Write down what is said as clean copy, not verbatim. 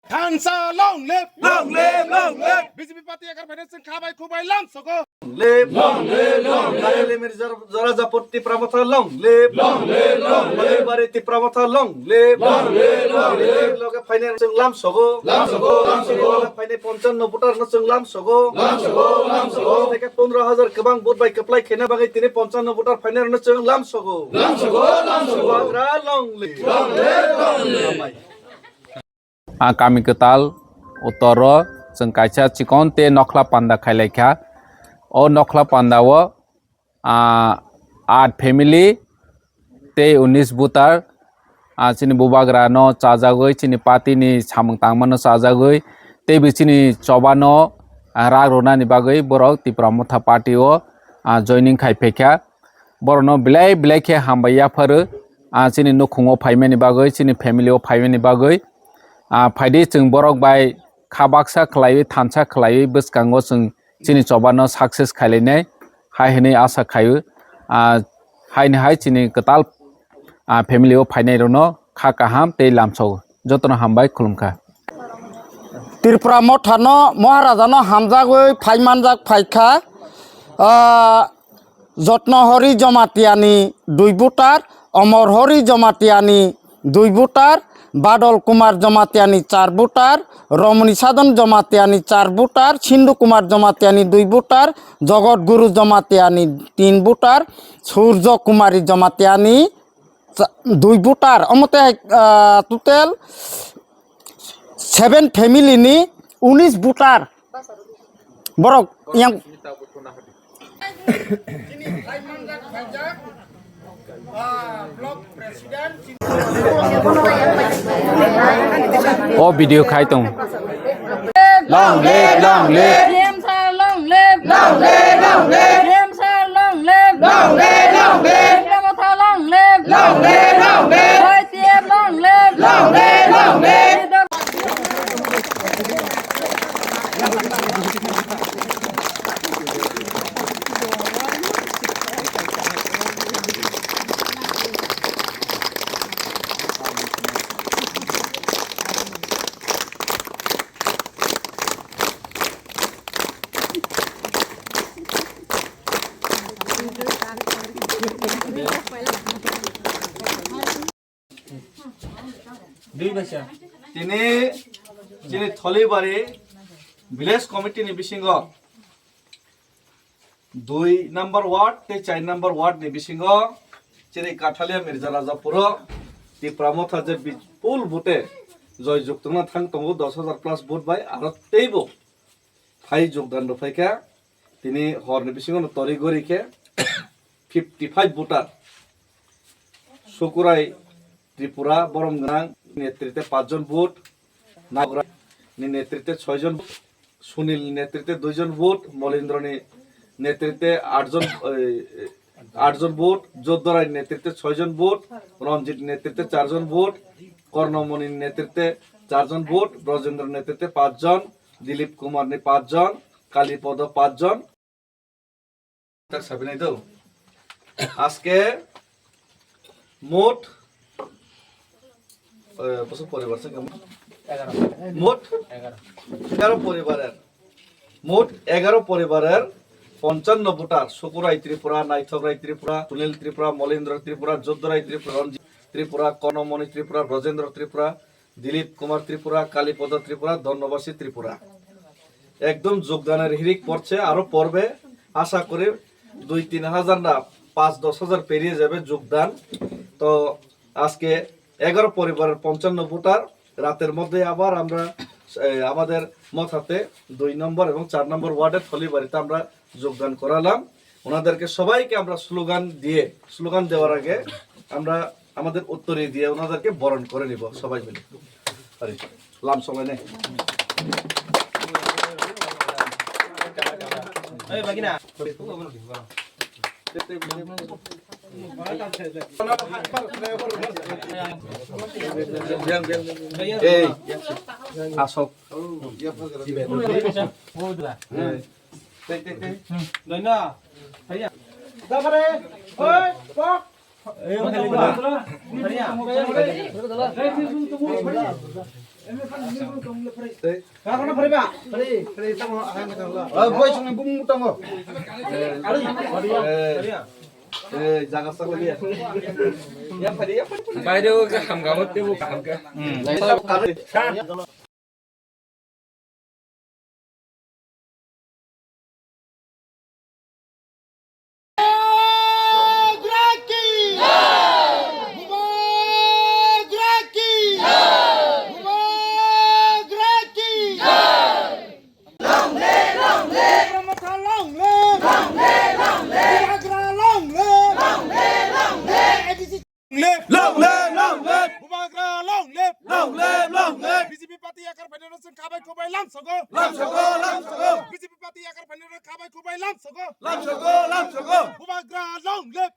Hansa long live, long live, long live. BJP party agar financing khabai khubai lam soko. Live, long live, long live. Limir zara zapoti pramotha long live, long live, long live. Bariti pramotha long live, long live, long live. Loga financing lam soko, lam soko, lam soko. Finance 55 voter na sung lam soko, lam soko, lam soko. Teke 15,000 kebang vote by apply khena bagai tini 55 voter finance na sung lam soko, lam soko, lam soko. Agra long live, long live, long live. Kami ketal utara जों कायसा chicken ते नखला पान्दा खायलायखा ओ नखला पान्दाव 8 family ते 19 बुतार चिनि बुबाग्रा न चाजागै चिनि पार्टीनि सामं तांमन चाजागै ते बिचिनि चबानो राग रोनानि बागै बरक तिप्रा मथा पार्टीओ जॉइनिंग खायफेखा बरनो बिलाय बिलायखे हामबाया फरो चिनि नखुङो फायमेनि बागै चिनि फैमिलिओ फायमेनि बागै फायदि जों बरक बाय खाबाक्सा खलायै थानसा खलायै बसकांगो जों चिनि चबानो सक्सेस खायलायनाय हाय हनै आसा खायो हायनि हाय चिनि कताल फैमिलिओ फायनायरनो खा काहाम ते लामसौ जतन हामबाय खुलुमखा त्रिपुरा मथानो महाराजानो हामजागै फायमानजाक फायखा जत्नहरि जमातियानि 2 बुटार अमरहरि जमातियानि 2 बुटार बादल कुमार जमातियानि 4 बुटार रमणी साधन जमातियानि 4 बुटार सिंधु कुमार जमातियानि 2 बुटार जगत गुरु जमातियानि 3 बुटार सूर्य कुमारी जमातियानि 2 बुटार अमते टोटल 7 फैमिली नि 19 बुटार बरक yang ओ वीडियो खाई तुम long live, long live. Long live, long live, long live. Long live, long live, long live. Long live, long live, long live. Long live, long live, long live. Tini Tholibari village committee ni bisingo 2 number ward te 4 number ward ni bisingo chini Kathalia Mirza Rajapuro ti pramotha je full vote joy juktuna thang tongo 10,000 plus vote by aro teibo phai jogdan rofhaika tini hor ni bisingo tori gori ke 55 voter Sukurai Tripura Boromgrang नेतृत्व 5 जन vote नागरा नेतृत्व 6 जन सुनील नेतृत्व 2 जन vote मलेन्द्र नेतृत्व 8 जन vote जोधराय नेतृत्व 6 जन वोट रंजित नेतृत्व 4 जन वोट कर्णमणि नेतृत्व 4 जन वोट ब्रजेंद्र नेतृत्व 5 जन दिलीप कुमार ने 5 जन कालीपद 5 जन तक सभी नहीं दो आज के मोट বছর পরিবার আছে কেমন 11 মোট 11 পরিবারের মোট 11 পরিবারের 55 ভোটার সুকুরাই ত্রিপুরা নাইথগরাই ত্রিপুরা সুনীল ত্রিপুরা মলেন্দ্র ত্রিপুরা যোদ্ধরাই ত্রিপুরা রঞ্জিত ত্রিপুরা কর্ণমণি ত্রিপুরা ব্রজেন্দ্র ত্রিপুরা দিলীপ কুমার ত্রিপুরা কালীপদ ত্রিপুরা ধন্যবাসী ত্রিপুরা একদম যোগদানের হিরিক পড়ছে আরো পড়বে আশা করি 2-3 হাজার না 5-10 হাজার পেরিয়ে যাবে যোগদান তো আজকে 11 পরিবারের 55 ভোটার রাতের মধ্যে আবার আমরা আমাদের মথাতে 2 নম্বর এবং 4 নম্বর ওয়ার্ডের থলিবাড়িতে আমরা যোগদান করালাম ওনাদেরকে সবাইকে আমরা স্লোগান দেওয়ার আগে আমরা আমাদের উত্তরে দিয়ে ওনাদেরকে বরণ করে নিব সবাই মিলে আরে লাম সবাই নে এই বাগিনা Hey, asok. জাগা সাক লাগি ya padi বাইরেও কাম গামত দেবো কামকে Long live! Bubagra, long live! BJP Party Akar Federation Kabai Kubai Lam Sogo! BJP Party Akar Federation Kabai Kubai Lam Sogo! Bubagra, long live!